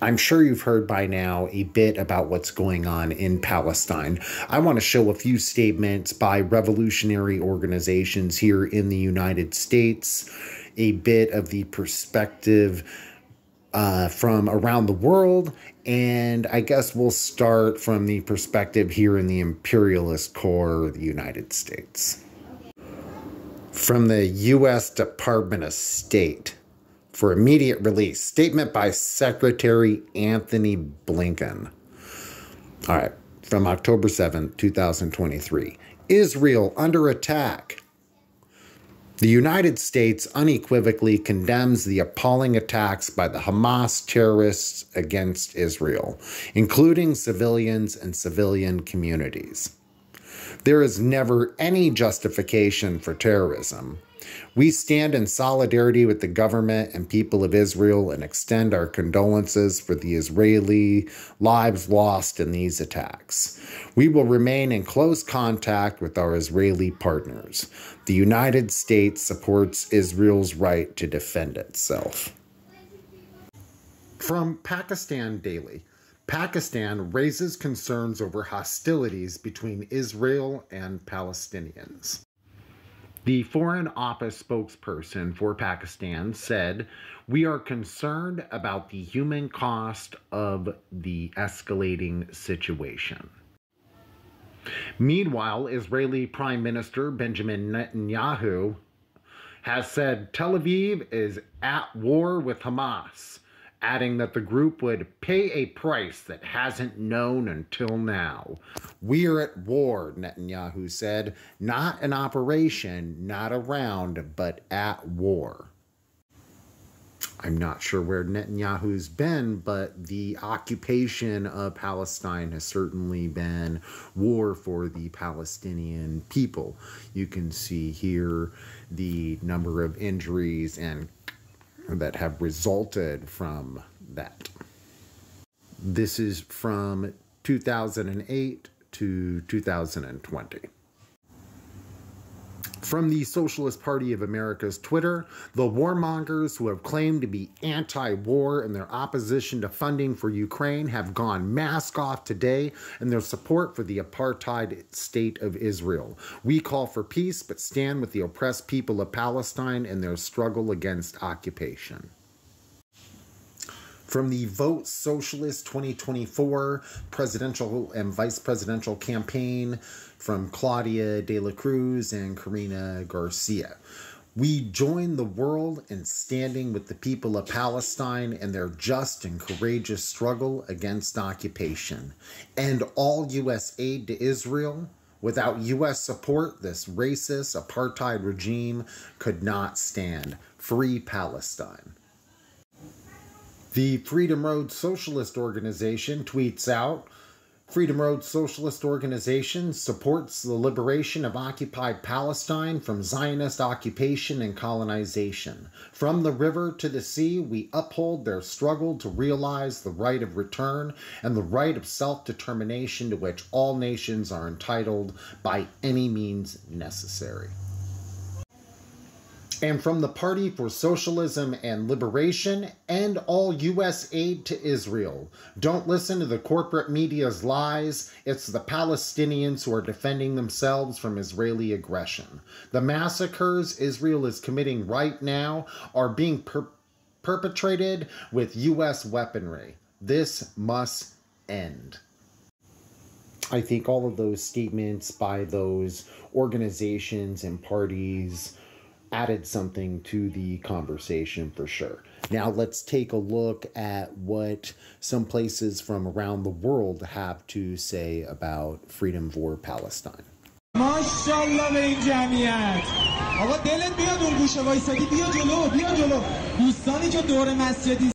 I'm sure you've heard by now a bit about what's going on in Palestine. I want to show a few statements by revolutionary organizations here in the United States, a bit of the perspective from around the world, and I guess we'll start from the perspective here in the imperialist core of the United States. From the U.S. Department of State. For immediate release, statement by Secretary Anthony Blinken. All right, from October 7th, 2023. Israel under attack. The United States unequivocally condemns the appalling attacks by the Hamas terrorists against Israel, including civilians and civilian communities. There is never any justification for terrorism. We stand in solidarity with the government and people of Israel and extend our condolences for the Israeli lives lost in these attacks. We will remain in close contact with our Israeli partners. The United States supports Israel's right to defend itself. From Pakistan Daily. Pakistan raises concerns over hostilities between Israel and Palestinians. The Foreign Office spokesperson for Pakistan said, "We are concerned about the human cost of the escalating situation." Meanwhile, Israeli Prime Minister Benjamin Netanyahu has said Tel Aviv is at war with Hamas, adding that the group would pay a price that hasn't known until now. "We're at war," Netanyahu said. "Not an operation, not around, but at war." I'm not sure where Netanyahu's been, but the occupation of Palestine has certainly been war for the Palestinian people. You can see here the number of injuries and that have resulted from that. This is from 2008 to 2020. From the Socialist Party of America's Twitter, the warmongers who have claimed to be anti-war in their opposition to funding for Ukraine have gone mask off today in their support for the apartheid state of Israel. "We call for peace, but stand with the oppressed people of Palestine in their struggle against occupation." From the Vote Socialist 2024 presidential and vice presidential campaign from Claudia de la Cruz and Karina Garcia. "We join the world in standing with the people of Palestine in their just and courageous struggle against occupation. End all U.S. aid to Israel. Without U.S. support, this racist apartheid regime could not stand. Free Palestine." The Freedom Road Socialist Organization tweets out, "Freedom Road Socialist Organization supports the liberation of occupied Palestine from Zionist occupation and colonization. From the river to the sea, we uphold their struggle to realize the right of return and the right of self-determination to which all nations are entitled by any means necessary." And from the Party for Socialism and Liberation, end all U.S. aid to Israel. Don't listen to the corporate media's lies. It's the Palestinians who are defending themselves from Israeli aggression. The massacres Israel is committing right now are being perpetrated with U.S. weaponry. This must end. I think all of those statements by those organizations and parties added something to the conversation for sure. Now let's take a look at what some places from around the world have to say about freedom for Palestine. ماشاءالله به این جمعیت. آقا دلت بیاد اون گوشه وایسادی، بیا جلو، بیا جلو. دوستانی که دور مسجدی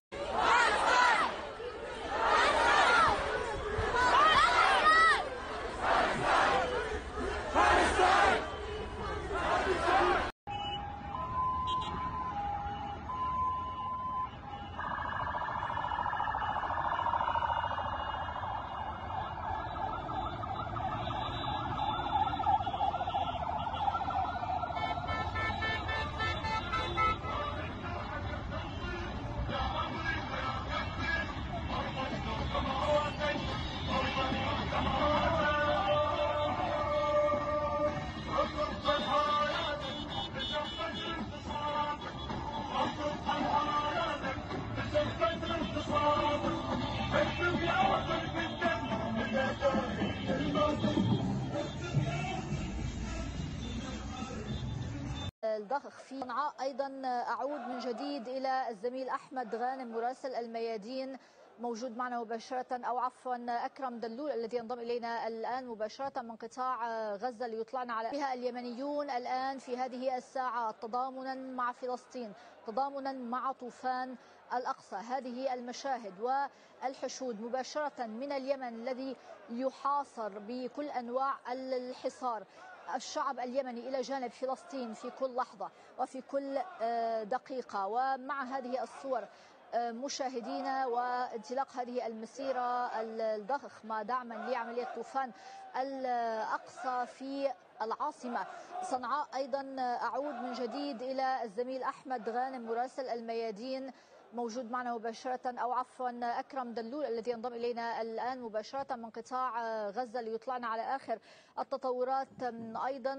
الضخخ في صنعاء. أيضا أعود من جديد إلى الزميل أحمد غانم مراسل الميادين موجود معنا مباشرة، أو عفوا أكرم دلول الذي ينضم إلينا الآن مباشرة من قطاع غزة ليطلعنا على بها اليمنيون الآن في هذه الساعة تضامنا مع فلسطين، تضامنا مع طوفان الأقصى. هذه المشاهد والحشود مباشرة من اليمن الذي يحاصر بكل أنواع الحصار، الشعب اليمني إلى جانب فلسطين في كل لحظة وفي كل دقيقة. ومع هذه الصور مشاهدينا وانطلاق هذه المسيرة الضخمة دعما لعملية طوفان الأقصى في العاصمة صنعاء. أيضا أعود من جديد إلى الزميل أحمد غانم مراسل الميادين موجود معنا مباشرة، أو عفوا أكرم دلول الذي ينضم إلينا الآن مباشرة من قطاع غزة ليطلعنا على آخر التطورات. أيضا